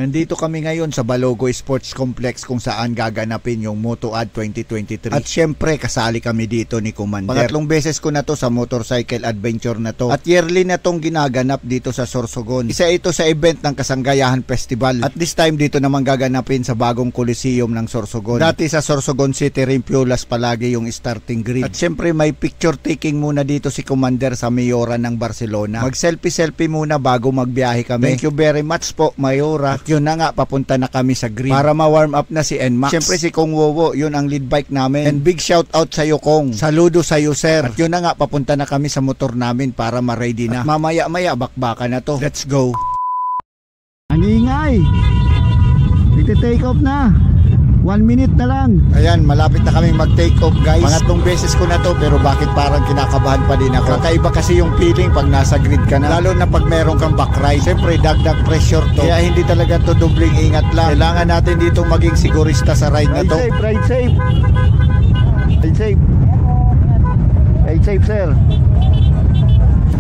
Nandito kami ngayon sa Balogo Sports Complex kung saan gaganapin yung MotoAd 2023. At syempre kasali kami dito ni Commander. Pangatlong beses ko na to sa motorcycle adventure na to. At yearly na tong ginaganap dito sa Sorsogon. Isa ito sa event ng Kasanggayahan Festival. At this time dito naman gaganapin sa bagong Coliseum ng Sorsogon. Dati sa Sorsogon City Rimpulas palagi yung starting grid. At syempre may picture taking muna dito si Commander sa Mayora ng Barcelona. Mag selfie muna bago magbiyahe kami. Thank you very much po Mayora. At yun na nga, papunta na kami sa grid para ma-warm up na si NMAX. Siyempre si Kong Wowo, yun ang lead bike namin. And big shout out sa iyo Kong. Saludo sa iyo sir. At yun na nga, papunta na kami sa motor namin para ma-ready na. At mamaya-maya, bakbaka na to. Let's go. Ang ingay. Iti-take off na. 1 minute na lang. Ayan, malapit na kaming mag-take off guys. Pangatlong beses ko na to pero bakit parang kinakabahan pa din ako. Kakaiba kasi yung feeling pag nasa grid ka na. Lalo na pag meron kang back ride. Siyempre dagdag pressure to. Kaya hindi talaga to dubling ingat lang. Kailangan natin dito maging sigurista sa ride na to. Ride safe. Ride safe. Ride safe sir.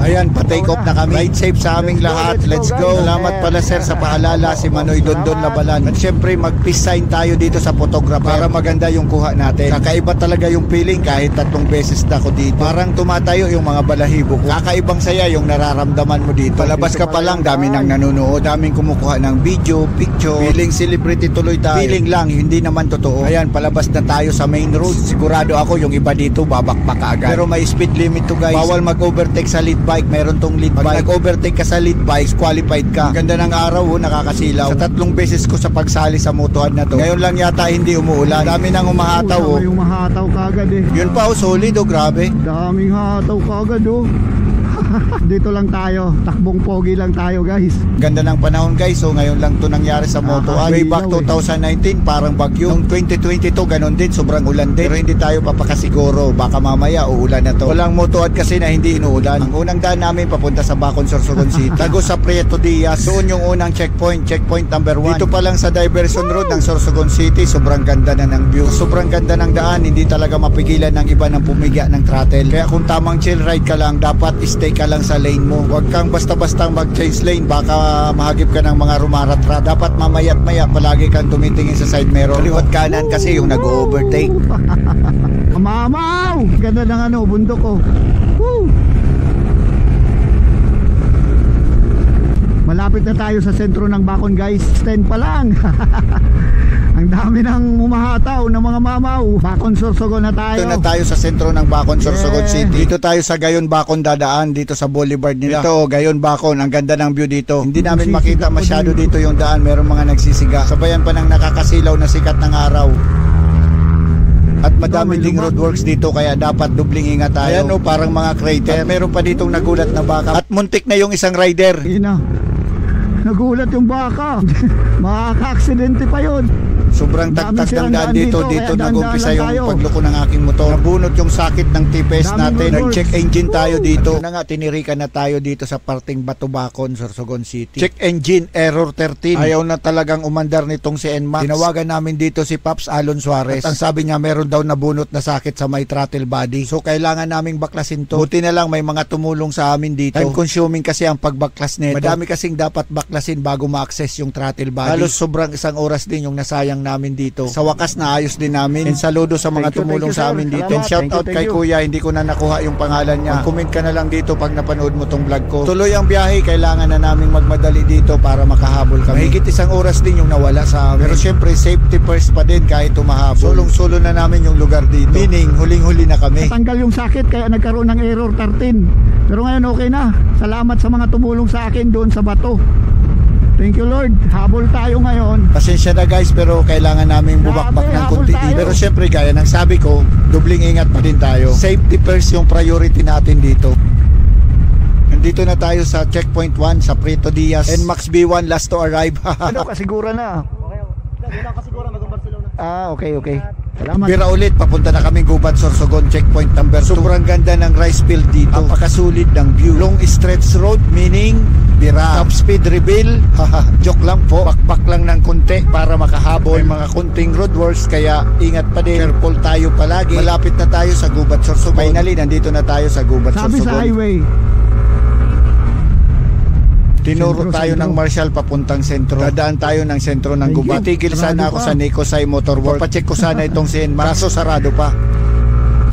Ayan, pa-take off na kami. Ride safe sa aming lahat. Let's go. Salamat pala sir sa paalala si Manoy Dondon Labalan. At syempre mag-peace sign tayo dito sa photographer para maganda yung kuha natin. Kakaiba talaga yung feeling kahit 3 beses na ako dito. Parang tumatayo yung mga balahibo ko. Kakaibang saya yung nararamdaman mo dito. Palabas ka pa lang, dami nang nanonood, daming kumukuha ng video, picture. Feeling celebrity tuloy tayo. Feeling lang, hindi naman totoo. Ayan, palabas na tayo sa main road. Sigurado ako yung iba dito babakbak agad. Pero may speed limit to guys. Bawal mag-overtake sa lead bike, meron tong lead bike. Pag nag-overtake ka sa lead bike, qualified ka. Ganda ng araw, nakakasilaw. Sa 3 beses ko sa pagsali sa MotoAd na to. Ngayon lang yata hindi umuulan. Dami nang umahataw oh. Yung mahataw kagad eh. Yun pa oh, solid oh, grabe. Daming hataw kagad oh. Dito lang tayo, takbong pogi lang tayo guys. Ganda ng panahon guys, so ngayon lang to nangyari sa MotoAd. Way back 2019 parang bagyo. Noong 2022 ganon din, sobrang ulan din. Pero hindi tayo papakasiguro, baka mamaya uulan na to. Walang MotoAd kasi na hindi inuulan. Ang unang daan namin papunta sa Bacon, Sorsogon City. Tago sa Prieto Diaz, doon yung unang checkpoint number 1. Dito pa lang sa diversion road ng Sorsogon City, sobrang ganda na ng view. Sobrang ganda ng daan, hindi talaga mapigilan ng iba ng pumiga ng throttle. Kaya kung tamang chill ride ka lang, dapat stay ka lang sa lane mo. Huwag kang basta-basta mag-change lane, baka mahagip ka ng mga rumarat-rat. Dapat mamaya't maya palagi kang tumitingin sa side mirror. Kaliwat kanan kasi yung nag-overtake. Mamaw! Ganda ng bundok ko. Woo! Malapit na tayo sa sentro ng Bacon guys. 10 pa lang. Ang dami ng umahataw ng mga mamaw. Bacon, Sorsogon na tayo. Dito na tayo sa sentro ng Bacon, Sorsogon City. Dito tayo sa Gayon Bacon dadaan, dito sa boulevard nila. Ito, Gayon Bacon, ang ganda ng view dito. Hindi namin makita masyado dito yung daan, meron mga nagsisiga. Sabayan pa ng nakakasilaw na sikat ng araw. At madami ding roadworks dito kaya dapat dubling ingat tayo. Ayan parang mga crater. At meron pa ditong nagulat na baka. At muntik na yung isang rider. Nagulat yung baka. Makaka-aksidente pa yun. Sobrang tagtag ng daan dito nag-umpisa yung pagluko ng aking motor. Nabunot yung sakit ng TPS natin. Nag-check engine tayo dito. Na nga, tinirikan na tayo dito sa parting Batubacon, Sorsogon City. Check engine, error 13. Ayaw na talagang umandar nitong si NMAX. Tinawagan namin dito si Paps Alon Suarez. At ang sabi niya, meron daw nabunot na sakit sa may throttle body. So, kailangan naming baklasin to. Buti na lang may mga tumulong sa amin dito. Time consuming kasi ang pagbaklas nito. Madami kasing dapat baklasin bago ma-access yung throttle body. Halos sobrang 1 oras din yung nasayang namin dito. Sa wakas naayos din namin. And saludo sa mga tumulong sa amin dito. And shout out kay Kuya, hindi ko na nakuha yung pangalan niya. Mag-comment ka na lang dito pag napanood mo tong vlog ko. Tuloy ang biyahe, kailangan na naming magmadali dito para makahabol kami. Mahigit 1 oras din yung nawala sa amin. Pero syempre safety first pa din kahit tumahabol. Sulong-sulo na namin yung lugar dito. Meaning, huling-huli na kami. Natanggal yung sakit kaya nagkaroon ng error 13. Pero ngayon okay na. Salamat sa mga tumulong sa akin doon sa bato. Thank you Lord, habol tayo ngayon. Pasensya na guys pero kailangan namin bubakbak ng kunti dito. Pero syempre gaya ng sabi ko, dubling ingat pa din tayo. Safety first yung priority natin dito. Nandito na tayo sa checkpoint 1 sa Prieto Diaz. NMAX B1 last to arrive. Kasigura na. Wala kasigura mag Barcelona. Okay. Salamat. Bira ulit, papunta na kaming Gubat, Sorsogon, checkpoint number 2. Sobrang ganda ng rice field dito. Napakasulit ng view. Long stretch road, meaning bira. Top speed reveal. Joke lang po. Bakbak lang ng konti para makahabol. May mga kunting roadworks kaya ingat pa din. Careful tayo palagi. Malapit na tayo sa Gubat, Sorsogon. Finally, nandito na tayo sa Gubat, Sorsogon. Sabi sa highway, Tinuro Sentro, tayo sentro. ng Marshall papuntang sentro. Dadaan tayo ng sentro ng Thank you. Gubat. Tigil sana Sarado ako pa. sa Nicosay Motorwork. Papacheck ko sana itong CNMAX. Kaso sarado pa.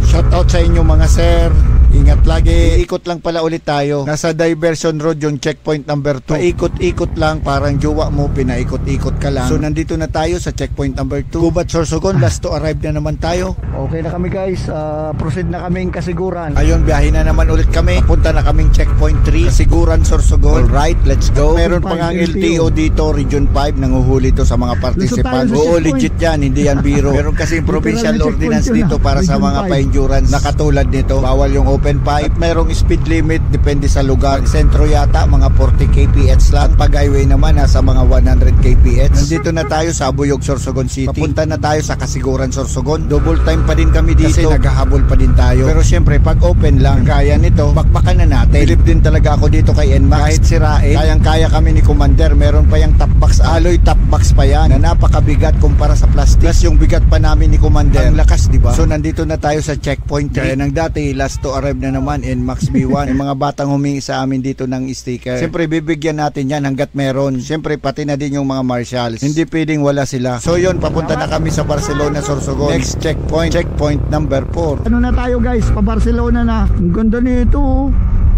Shoutout sa inyo mga sir. Ingat lagi. Iikot lang pala ulit tayo. Nasa diversion road yung checkpoint number 2. Paikot-ikot lang, parang jowa mo, pinaikot-ikot ka lang. So nandito na tayo sa checkpoint number 2. Gubat Sorsogon, last to arrive na naman tayo. Okay na kami guys, proceed na kaming kasiguran. Ayun, biyahe na naman ulit kami. Punta na kaming checkpoint 3. Kasiguran, Sorsogon. Alright, let's go. Meron pa nga LTO dito, Region 5. Nanguhuli to sa mga participants. tayo sa Oo, checkpoint. legit yan. Hindi yan biro. Meron kasing provincial Literal na ordinance checkpoint yun, dito para sa Region mga 5. pa-endurance. Nakatulad nito, bawal yung open pipe. At merong speed limit, depende sa lugar. Sentro yata, mga 40 kph lang. Pag highway naman, nasa mga 100 kph. Nandito na tayo sa Abuyog, Sorsogon City. Papunta na tayo sa Kasiguran, Sorsogon. Double time pa din kami dito. Kasi naghahabol pa din tayo. Pero syempre, pag open lang, gaya nito, bakbakan na natin. Bilib din talaga ako dito kay NMAX. Kahit sirain, kayang-kaya kami ni Commander. Meron pa yung top box, alloy top box pa yan, na napakabigat kumpara sa plastic. Plus yung bigat pa namin ni Commander. Ang lakas, di ba? So nandito na tayo sa checkpoint. Kaya nang dati, last to arrive na naman NMAX B1. Yung mga batang humingi sa amin dito ng sticker. Siyempre, bibigyan natin yan hanggat meron. Siyempre, pati na din yung mga marshals. Hindi pwedeng wala sila. So yun, papunta na kami sa Barcelona, Sorsogon. Next checkpoint, checkpoint number 4. Ano na tayo guys, pa Barcelona na. Ang ganda nito,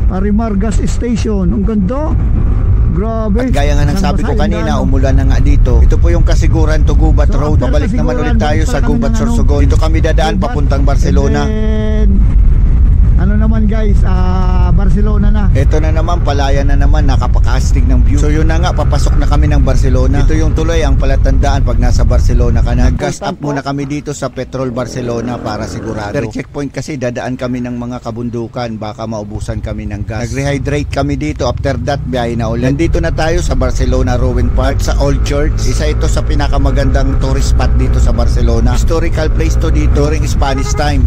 Parimargas Station. Ang ganda. Grabe. At gaya nga ng San sabi ko Jose, kanina, Indano. umulan na nga dito. Ito po yung Kasiguran to Gubat So, Road. after Pabalik naman Kasiguran, ulit tayo balik sa pa kami Gubat, ng Sorsogon. Dito kami dadaan Gubat, papuntang Barcelona. and then, ano naman guys, Barcelona na. Ito na naman, palaya na naman, nakapakastig ng view. So yun na nga, papasok na kami ng Barcelona. Ito yung tuloy ang palatandaan pag nasa Barcelona ka na. Nag-gas up muna kami dito sa Petrol Barcelona para sigurado. After checkpoint kasi dadaan kami ng mga kabundukan, baka maubusan kami ng gas. Nag-rehydrate kami dito, after that biyahe na ulit. Nandito na tayo sa Barcelona Rowan Park, sa Old Church. Isa ito sa pinakamagandang tourist spot dito sa Barcelona. Historical place to dito during Spanish time.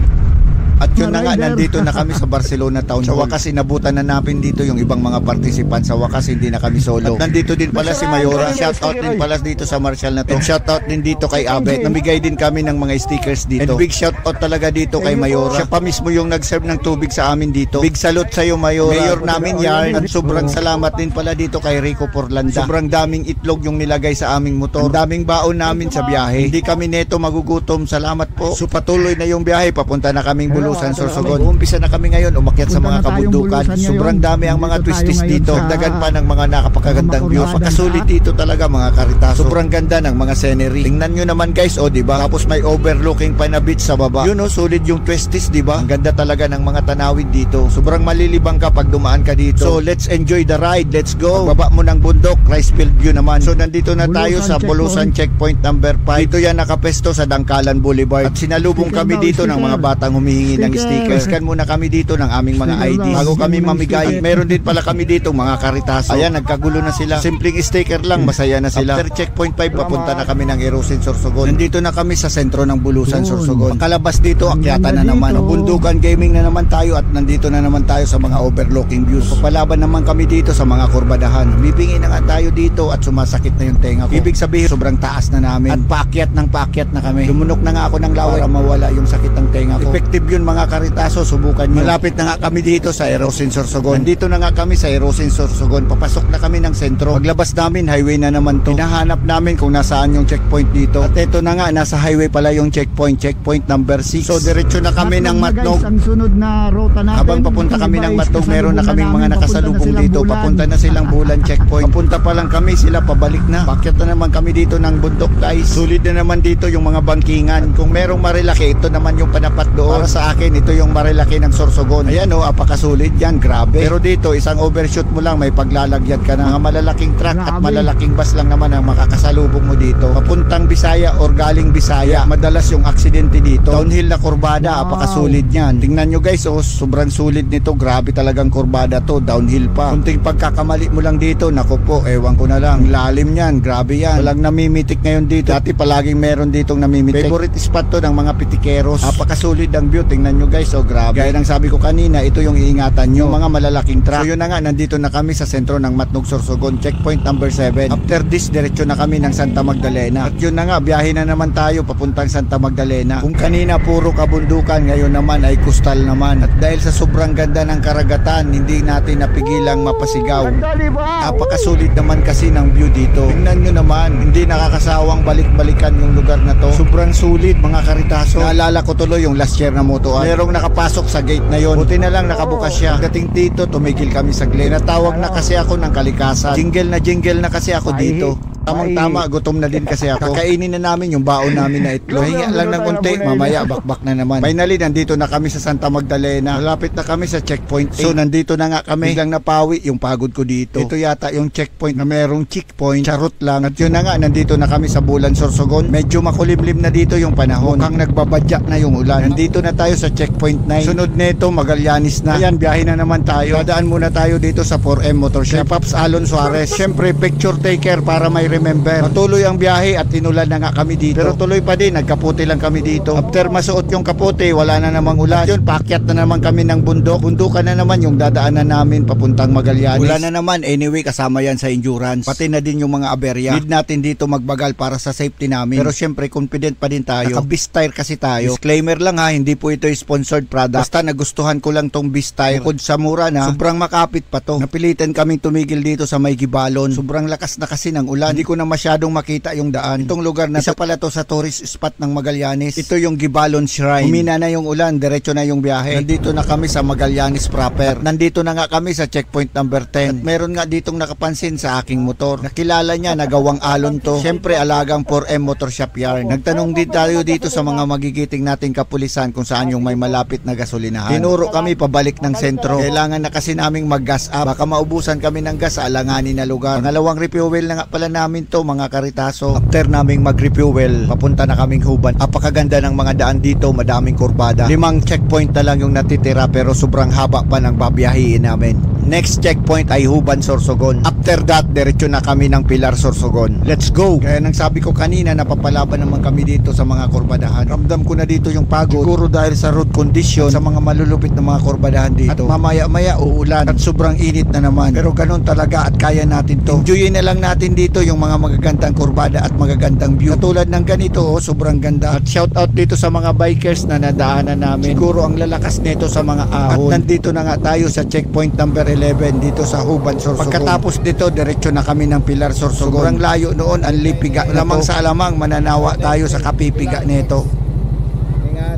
At yun na nga, nandito na kami sa Barcelona Town Hall. Sa wakas, inabutan na namin dito yung ibang mga participants. Sa wakas, hindi na kami solo. At nandito din pala si Mayora. Shoutout din pala dito sa Marshall na to. And shoutout din dito kay Abet. Namigay din kami ng mga stickers dito. And big shoutout talaga dito kay Mayora. Siya pa mismo yung nag-serve ng tubig sa amin dito. Big salute sa'yo, Mayora. Mayor namin yan. At sobrang salamat din pala dito kay Rico Porlanda. Sobrang daming itlog yung nilagay sa aming motor. Ang daming baon namin sa biyahe. Hindi kami neto magugutom. Salamat po. So patuloy na yung biyahe. Papunta na kaming Bulusan, Sorsogon. Umpisa na kami ngayon umakyat sa Punta mga na tayong kabundukan. Bulusan ngayon. Sobrang dami ang mga Dito twisties tayo ngayon dito. sa Dagan pa ng mga nakapakagandang views. Macornadan, Pagkasulit dito talaga mga karitaso. Sobrang ganda ng mga scenery. Tingnan nyo naman guys, o diba? Tapos may overlooking pa na beach sa baba. Yun o, solid yung twisties, diba? Ang ganda talaga ng mga tanawid dito. Sobrang malilibang ka pag dumaan ka dito. So let's enjoy the ride. Let's go. Pagbaba mo ng bundok, rice field view naman. So nandito na tayo Bulusan sa Bulusan checkpoint number 5. Dito yan nakapesto sa Dangkalan Boulevard. At sinalubong Sticker kami daw, dito ng sticker. mga batang humihingi ng Sticker. stickers. Scan muna kami dito ng aming mga Sticker IDs daw. bago kami Bigyan mo ng mamigay. sticker. Meron din pala kami dito mga karitaso. Ayan, nagkagulo na sila. Simpleng sticker lang, masaya na sila. After checkpoint 5, papunta na kami ng Erosin, Sorsogon. Nandito na kami sa sentro ng Bulusan, Yun. Sorsogon. Pagkalabas dito, akyatan na Ang naman. ganda dito. Bundukan gaming na naman tayo at nandito na naman tayo sa mga overlooking views. Papalaban naman kami dito sa mga kurbadahan. Bibingi na nga tayo dito at sumasakit na yung tenga ko. Ibig sabihin, sobrang taas na namin. At paakyat na kami. Lumunok na nga ako ng laway para mawala yung sakit ng tenga ko. Effective yun mga karitaso, subukan nyo. Malapit na nga kami dito sa Erosin, Sorsogon. Nandito na nga kami sa Erosin, Sorsogon. Papasok na kami ng sentro. Paglabas namin, highway na naman to. Hinahanap namin kung nasaan yung checkpoint dito. At ito na nga, nasa highway pala yung checkpoint number 6. So diretso na kami ng Matnog Matnog. na, guys, ang sunod na ruta natin. Habang papunta kami ng Matnog, meron na kaming mga nakasalubong dito. Papunta na silang Bulan checkpoint. Papunta pa lang kami, sila pabalik na. Pakyat na naman kami dito ng bundok guys. Sulit na naman dito yung mga bangkingan. Kung merong Marilaki, ito naman yung panapat doon. Para sa akin, ito yung Marilaki ng Sorsogon. Ayan o, apakasulit yan, grabe. Pero dito, isang overshoot mo lang, may paglalagyan ka ng mga malalaking truck at Grabe. malalaking bus lang naman ang makakasalubong mo dito. Papuntang Bisaya or galing Bisaya. Madalas yung aksidente dito. Downhill na kurbada, Wow. apakasulit yan. Tingnan nyo guys, oh, sobrang sulit nito. Grabe talagang kurbada to, downhill pa. Kunting pagkakamali mo lang dito, naku po, ewan ko na lang. Ang lalim yan, grabe yan. Walang namimitik ngayon dito. Dati palaging meron ditong namimitik. Favorite spot to ng mga pitikeros. Apakasulit ang view. Tingnan tingnan nyo guys, oh grabe. Gaya ng sabi ko kanina, ito yung iingatan nyo, mga malalaking truck. So yun na nga, nandito na kami sa sentro ng Matnog, Sorsogon, checkpoint number 7. After this, diretso na kami ng Santa Magdalena. At yun na nga, biyahe na naman tayo papuntang Santa Magdalena. Kung kanina puro kabundukan, ngayon naman ay kustal naman. At dahil sa sobrang ganda ng karagatan, hindi natin napigilang mapasigaw. Napakasulit naman kasi ng view dito. Tingnan nyo naman, hindi nakakasawang balik-balikan yung lugar na to. Sobrang sulit mga karitaso. Naalala ko tuloy yung last year na motoan. Merong nakapasok sa gate na yon. Buti na lang nakabukas siya. Dating dito, tumigil kami saglit. Natawag na kasi ako ng kalikasan. Jingle na kasi ako dito. Tamang-tama, gutom na din kasi ako. Kakainin na namin yung baon namin na itlog. Hinga lang ng konti, mamaya bakbak na naman. Finally, nandito na kami sa Santa Magdalena. Malapit na kami sa checkpoint 8. So, nandito na nga kami. Biglang napawi yung pagod ko dito. Ito yata yung checkpoint na merong checkpoint. Charot lang. At yun na nga, nandito na kami sa Bulan, Sorsogon. Medyo makulimlim na dito yung panahon. Mukhang nagbabadya na yung ulan. Nandito na tayo sa checkpoint 9. Sunod nito, Magallanes na. Ayan, biyahe na naman tayo. Dadaan muna tayo dito sa 4M Motorshop. Pops Alon Suarez. Siyempre, picture taker para may remember. Patuloy ang biyahe at tinulan na nga kami dito. Pero tuloy pa din, nagkaputi lang kami dito. After masuot yung kaputi, wala na namang ulan. At yun, paakyat na naman kami ng bundok. Bundukan na naman yung dadaanan namin papuntang Magallanes. Wala na naman, anyway, kasama yan sa endurance. Pati na din yung mga aberya. Need natin dito magbagal para sa safety namin. Pero syempre, confident pa din tayo. Naka-Beast-Tire kasi tayo. Disclaimer lang ha, hindi po ito sponsored product. Basta nagustuhan ko lang tong Beast-Tire. Bukod sa mura na, sobrang makapit pa to. Napilitan kaming tumigil dito sa may Gibalon. Sobrang lakas na kasi ng ulan. Hindi ko na masyadong makita yung daan. Itong lugar na isa pala to sa tourist spot ng Magallanes. Ito yung Gibalon Shrine. Humina na yung ulan, diretso na yung biyahe. Nandito na kami sa Magallanes proper. At nandito na nga kami sa checkpoint number 10. At meron nga ditong nakapansin sa aking motor. Nakilala niya, nagawang alon to. Siyempre, alagang 4M Motorshop Yard. Nagtanong din tayo dito sa mga magigiting nating kapulisan kung saan yung may malapit na gasolinahan. Tinuro kami pabalik ng sentro. Kailangan na kasi naming mag-gas up. Baka maubusan kami ng gas sa alanganin na lugar. Pangalawang refuel na nga pala namin to mga karitaso. After naming mag-refuel, papunta na kaming Huban. Apakaganda ng mga daan dito, madaming kurbada. 5 checkpoint na lang yung natitira pero sobrang haba pa ng babiyahiin namin. Next checkpoint ay Huban, Sorsogon. After that, diretso na kami ng Pilar, Sorsogon. Let's go! Kaya nang sabi ko kanina, napapalaban naman kami dito sa mga kurbadahan. Ramdam ko na dito yung pagod. Siguro dahil sa road condition, sa mga malulupit na mga kurbadahan dito. At mamaya-maya uulan at sobrang init na naman. Pero ganun talaga at kaya natin to. Enjoyin na lang natin dito yung mga magagandang kurbada at magagandang view. Katulad ng ganito, oh, sobrang ganda. At shout out dito sa mga bikers na nadaanan namin. Siguro ang lalakas nito sa mga ahon. At nandito na nga tayo sa checkpoint number 11 dito sa Huban, Sorsogon. Pagkatapos dito, diretso na kami ng Pilar, Sorsogon. Sobrang layo noon, ang lipiga na to. Sa alamang mananawa tayo sa kapipiga nito.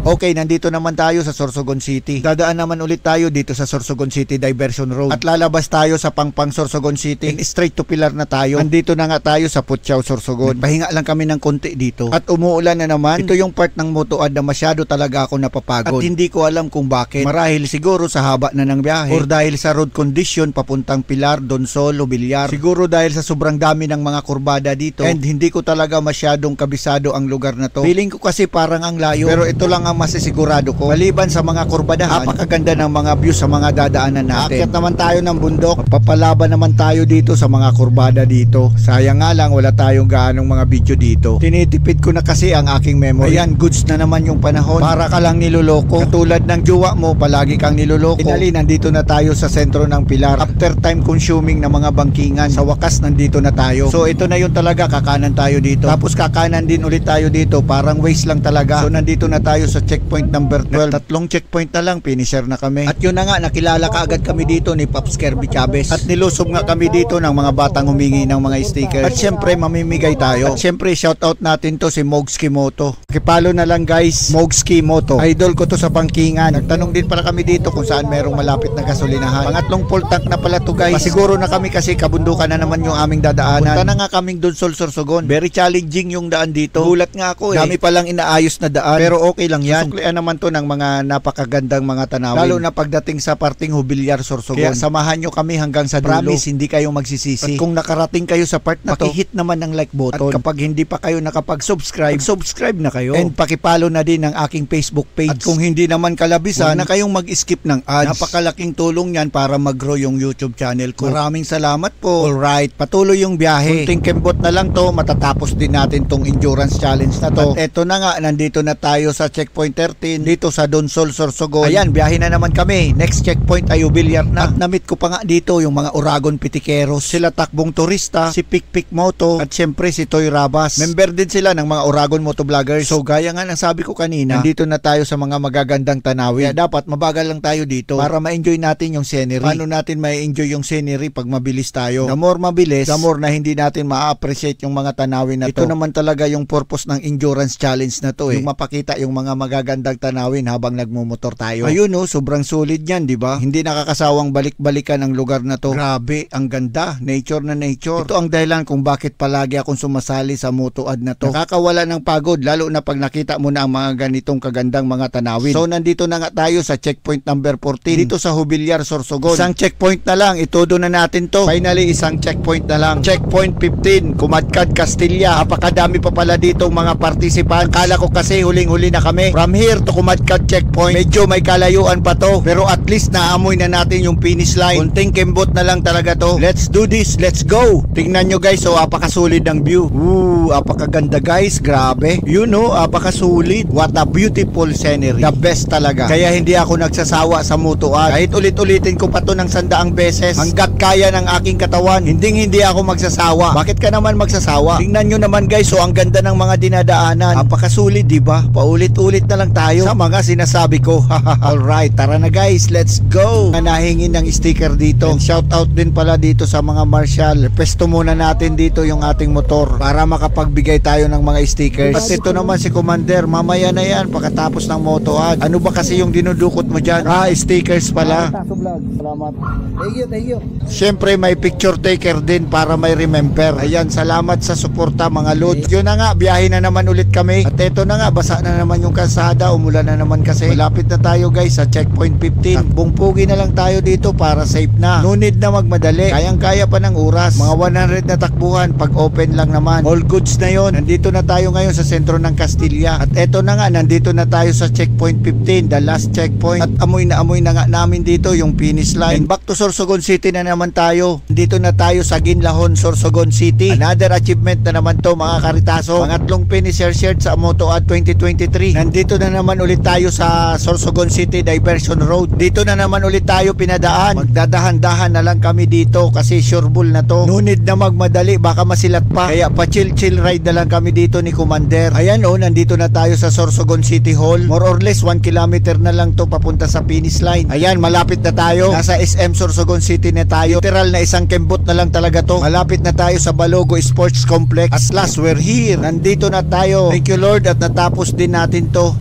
Okay, nandito naman tayo sa Sorsogon City. Dadaan naman ulit tayo dito sa Sorsogon City Diversion Road. At lalabas tayo sa Pangpang, Sorsogon City. And straight to Pilar na tayo. Nandito na nga tayo sa Putyaw, Sorsogon. Pahinga lang kami ng konti dito. At umuulan na naman. Ito yung part ng motoad na masyado talaga ako napapagod. At hindi ko alam kung bakit. Marahil siguro sa haba na ng biyahe. Or dahil sa road condition papuntang Pilar, Donsolo, Villar. Siguro dahil sa sobrang dami ng mga kurbada dito. And hindi ko talaga masyadong kabisado ang lugar na to. Feeling ko kasi parang ang layo. Pero ito lang ang masisigurado ko. Maliban sa mga kurbadahan, napakaganda ng mga views sa mga dadaanan natin. Aakyat naman tayo ng bundok. Papalaban naman tayo dito sa mga kurbada dito. Sayang nga lang wala tayong gaanong mga video dito. Tinitipid ko na kasi ang aking memory. Ayan, goods na naman yung panahon. Para ka lang niloloko. Katulad ng jowa mo, palagi kang niloloko. Finally, nandito na tayo sa sentro ng Pilar. After time consuming na mga bangkingan, sa wakas nandito na tayo. So ito na yun talaga, kakanan tayo dito. Tapos kakanan din ulit tayo dito. Parang waste lang talaga. So nandito na tayo sa checkpoint number 12. Tatlong checkpoint na lang, finisher na kami. At yun na nga, nakilala ka agad kami dito ni Pops Kirby Chavez. At nilusob nga kami dito ng mga batang humingi ng mga stickers. At syempre, mamimigay tayo. At syempre, shoutout natin to si Mogski Moto. Kipalo na lang guys, Mogski Moto. Idol ko to sa bangkingan. Nagtanong din pala kami dito kung saan merong malapit na gasolinahan. Pangatlong full tank na pala to guys. Pasiguro na kami kasi kabundukan na naman yung aming dadaanan. Punta na nga kaming Donsol, Sorsogon. Very challenging yung daan dito. Gulat nga ako eh. Dami palang inaayos na daan. Pero okay lang yan. Susuklian naman to ng mga napakagandang mga tanawin. Lalo na pagdating sa parting Hubilyar, Sorsogon. Kaya samahan nyo kami hanggang sa dulo. Promise, hindi kayo magsisisi. At kung nakarating kayo sa part na to, pakihit naman ng like button. At kapag hindi pa kayo nakapag-subscribe, subscribe na kayo. And pakipalo na din ang aking Facebook page. At kung hindi naman kalabisan, na kayong mag-skip ng ads. Napakalaking tulong yan para mag-grow yung YouTube channel ko. Maraming salamat po. Alright, patuloy yung biyahe. Kunting kembot na lang to, matatapos din natin tong endurance challenge na to. At eto na nga, nandito na tayo sa checkpoint checkpoint 13 dito sa Donsol, Sorsogon. Ayan, biyahe na naman kami. Next checkpoint ay Ubilyar na. At namit ko pa nga dito yung mga Uragon Pitikeros, sila Takbong Turista, si Pikpik Moto, at syempre si Toy Rabas. Member din sila ng mga Uragon Motovloggers. So gaya nga ng sabi ko kanina, nandito na tayo sa mga magagandang tanawin. Kaya dapat mabagal lang tayo dito para ma-enjoy natin yung scenery. Paano natin ma-enjoy yung scenery pag mabilis tayo? The more mabilis, the more na hindi natin ma-appreciate yung mga tanawin na to. Ito naman talaga yung purpose ng endurance challenge na to Yung mapakita yung mga magagandang tanawin habang nagmumotor tayo. Ayun sobrang solid yan, di ba? Hindi nakakasawang balik-balikan ang lugar na to. Grabe, ang ganda. Nature na nature. Ito ang dahilan kung bakit palagi akong sumasali sa motoad na to. Nakakawala ng pagod, lalo na pag nakita mo na ang mga ganitong kagandang mga tanawin. So nandito na nga tayo sa checkpoint number 14 dito sa Ubilyar, Sorsogon. Isang checkpoint na lang, itudo na natin to. Finally, isang checkpoint na lang. Checkpoint 15, Kumadkad, Castilla. Apakadami pa pala dito mga participant. Kala ko kasi huling-huli na kami. From here to Kumadkad checkpoint, medyo may kalayuan pa to. Pero at least naamoy na natin yung finish line. Kunting kembot na lang talaga to. Let's do this, let's go. Tingnan nyo guys, apakasulit ng view. Apakaganda guys, grabe. Apakasulit. What a beautiful scenery. The best talaga. Kaya hindi ako nagsasawa sa motoad. Kahit ulit-ulitin ko pa to ng 100 beses, hanggat kaya ng aking katawan, hindi ako magsasawa. Bakit ka naman magsasawa? Tingnan nyo naman guys, ang ganda ng mga dinadaanan. Apakasulit, di ba? Paulit-ulit na lang tayo sa mga sinasabi ko. Alright, tara na guys, let's go. Nahingin ng sticker dito. And shout out din pala dito sa mga marshal. Pesto muna natin dito yung ating motor para makapagbigay tayo ng mga stickers. At ito naman si Commander, mamaya na yan pagkatapos ng motoad. Ano ba kasi yung dinudukot mo dyan? Stickers pala. Taso Vlog. Salamat. Thank you. Siyempre may picture taker din para may remember. Ayan, salamat sa suporta mga lods. Yun na nga, biyahe na naman ulit kami. At eto na nga, basa na naman yung kalsada. Umulan na naman kasi. Malapit na tayo guys sa checkpoint 15. Takbong pugi na lang tayo dito para safe na. No need na magmadali. Kayang-kaya pa ng oras. Mga 100 na takbuhan pag open lang naman. All goods na yon. Nandito na tayo ngayon sa sentro ng Castilla. At eto na nga, nandito na tayo sa checkpoint 15, the last checkpoint. At amoy na nga namin dito yung finish line. And back to Sorsogon City na naman tayo. Dito na tayo sa Ginlahon, Sorsogon City. Another achievement na naman to mga karitaso. Pangatlong finisher shirt sa Motoad 2023. Nandito na naman ulit tayo sa Sorsogon City Diversion Road. Dito na naman ulit tayo pinadaan. Magdadahan-dahan na lang kami dito kasi sureball na to. No need na magmadali, baka masilat pa. Kaya pa chill ride na lang kami dito ni Commander. Ayan nandito na tayo sa Sorsogon City Hall. More or less 1 kilometer na lang to papunta sa finish line. Ayan, malapit na tayo. Nasa SM Sorsogon City na tayo. Literal na isang kembot na lang talaga to. Malapit na tayo sa Balogo Sports Complex. At last, we're here. Nandito na tayo. Thank you Lord at natapos din natin to.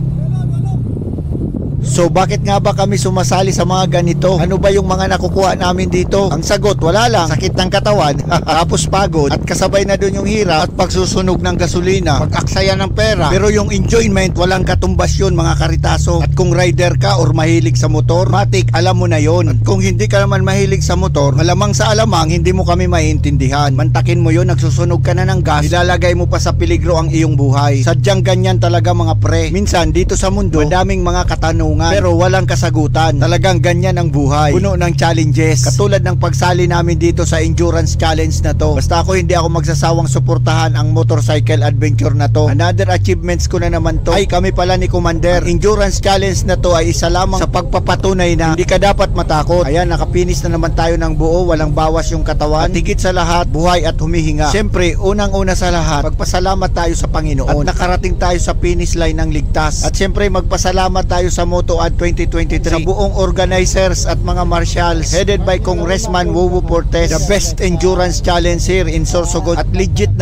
So bakit nga ba kami sumasali sa mga ganito? Ano ba yung mga nakukuha namin dito? Ang sagot, wala lang. Sakit ng katawan, tapos pagod, at kasabay na dun yung hirap at pagsusunog ng gasolina, pag-aksaya ng pera. Pero yung enjoyment, walang katumbas yun mga karitaso. At kung rider ka or mahilig sa motor, matik, alam mo na yon. At kung hindi ka naman mahilig sa motor, malamang sa alamang, hindi mo kami maiintindihan. Mantakin mo yun, nagsusunog ka na ng gas, ilalagay mo pa sa peligro ang iyong buhay. Sadyang ganyan talaga mga pre. Minsan dito sa mundo, madaming mga katanungan pero walang kasagutan. Talagang ganyan ang buhay. Puno ng challenges. Katulad ng pagsali namin dito sa endurance challenge na to. Basta hindi ako magsasawang suportahan ang motorcycle adventure na to. Another achievements ko na naman to. Ay kami pala ni Commander. Ang endurance challenge na to ay isa lamang sa pagpapatunay na hindi ka dapat matakot. Ayan, nakapinis na naman tayo ng buo. Walang bawas yung katawan. At higit sa lahat, buhay at humihinga. Siyempre, unang-una sa lahat, magpasalamat tayo sa Panginoon. At nakarating tayo sa finish line ng ligtas. At siyempre, magpasalamat tayo sa Motoad 2023 sa buong organizers at mga marshals headed by Congressman Wowo Portes. The best endurance challenge here in Sorsogon at legit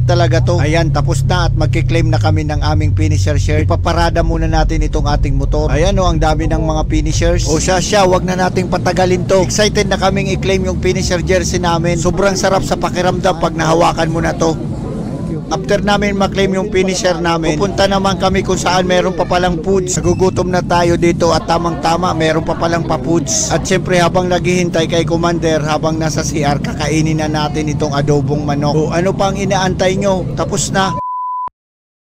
talaga to. Ayan, tapos na at magkiklaim na kami ng aming finisher shirt. Ipaparada muna natin itong ating motor. Ayan ang dami ng mga finishers. O siya, wag na nating patagalin to. Excited na kaming i-claim yung finisher jersey namin. Sobrang sarap sa pakiramdam pag nahawakan mo na to. After namin maklaim yung finisher namin, pupunta naman kami kung saan meron pa palang foods. Nagugutom na tayo dito at tamang-tama meron pa palang pa-foods. At syempre habang naghihintay kay Commander, habang nasa CR, kakainin na natin itong adobong manok. O ano pang inaantay nyo? Tapos na.